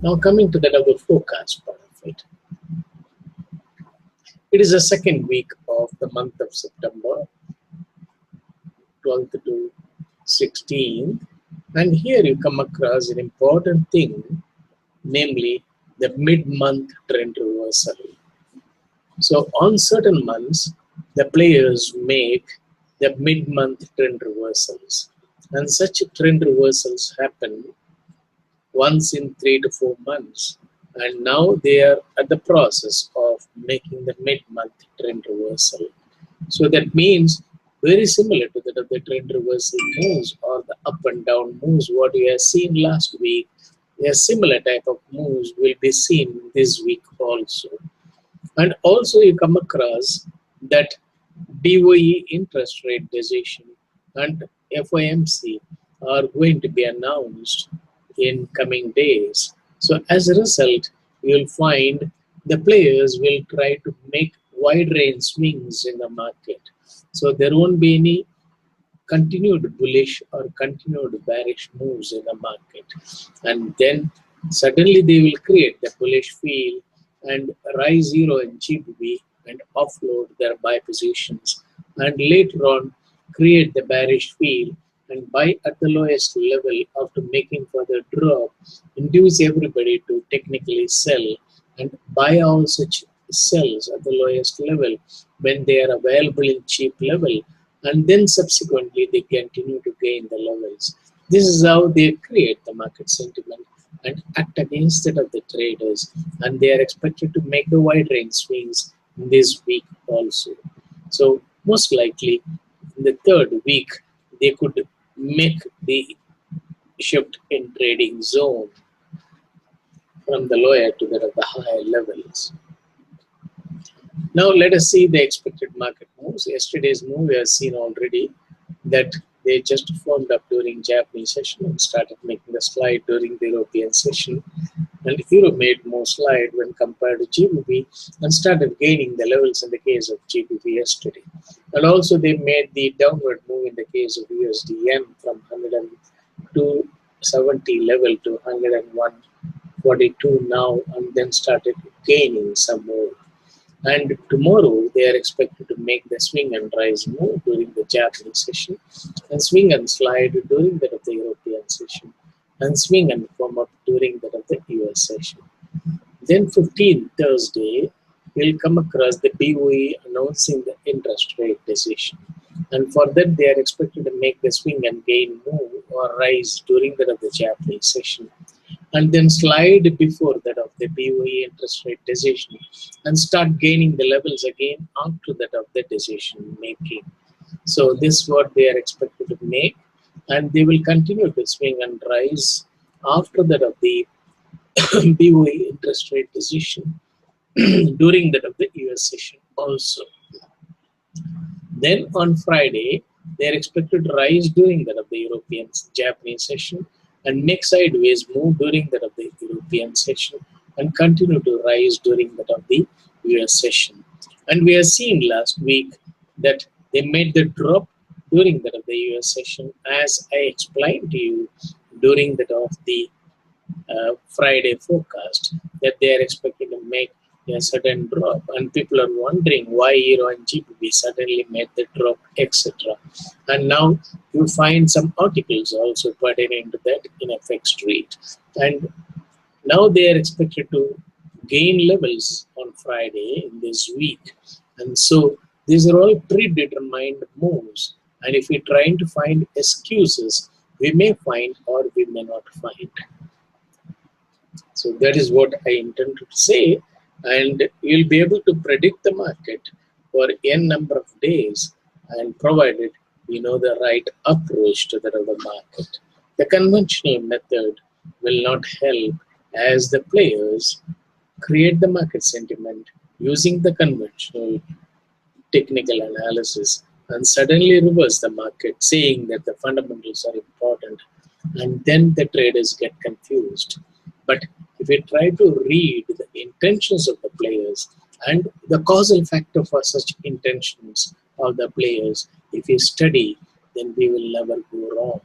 Now coming to the double forecast part of it. It is the second week of the month of September, 12th to 16th, and here you come across an important thing, namely the mid-month trend reversal. So on certain months, the players make the mid-month trend reversals, and such trend reversals happen once in 3 to 4 months, and now they are at the process of making the mid-month trend reversal. So that means very similar to that of the trend reversal moves or the up and down moves what we have seen last week, a similar type of moves will be seen this week also. And also you come across that BOE interest rate decision and FOMC are going to be announced in coming days. So as a result, you'll find the players will try to make wide range swings in the market. So there won't be any continued bullish or continued bearish moves in the market. And then suddenly they will create the bullish field and rise zero in GBP and offload their buy positions. And later on, create the bearish field and buy at the lowest level after making further drop, induce everybody to technically sell and buy all such sells at the lowest level when they are available in cheap level, and then subsequently they continue to gain the levels. This is how they create the market sentiment and act against that of the traders, and they are expected to make the wide range swings in this week also. So most likely in the third week they could make the shift in trading zone from the lower to the higher levels. Now let us see the expected market moves. Yesterday's move we have seen already that they just formed up during Japanese session and started making the slide during the European session. And Euro made more slide when compared to GBP and started gaining the levels in the case of GBP yesterday. And also they made the downward move in the case of USD yen from 102.70 level to 101.42 now, and then started gaining some more. And tomorrow they are expected to make the swing and rise move during the Japanese session, and swing and slide during that of the European session, and swing and form up during that of the US session. Then 15th Thursday, we'll come across the BOE announcing the interest rate decision. And for that, they are expected to make the swing and gain move or rise during that of the Japanese session, and then slide before that of the BOE interest rate decision and start gaining the levels again after that of the decision making. So this is what they are expected to make, and they will continue to swing and rise after that of the BOE interest rate decision during that of the US session also. Then on Friday, they are expected to rise during that of the European Japanese session and make sideways move during that of the European session and continue to rise during that of the US session. And we have seen last week that they made the drop during that of the US session, as I explained to you during that of the Friday forecast, that they are expected to make a sudden drop, and people are wondering why Euro and GBP suddenly made the drop, etc. And now you find some articles also pertaining to that in FX Street, and now they are expected to gain levels on Friday in this week, and so these are all predetermined moves, and if we're trying to find excuses, we may find or we may not find. So that is what I intended to say, and you'll be able to predict the market for n number of days, and provided you know the right approach to the market. The conventional method will not help, as the players create the market sentiment using the conventional technical analysis and suddenly reverse the market, saying that the fundamentals are important, and then the traders get confused. But if we try to read the intentions of the players and the causal factor for such intentions of the players, if we study, then we will never go wrong.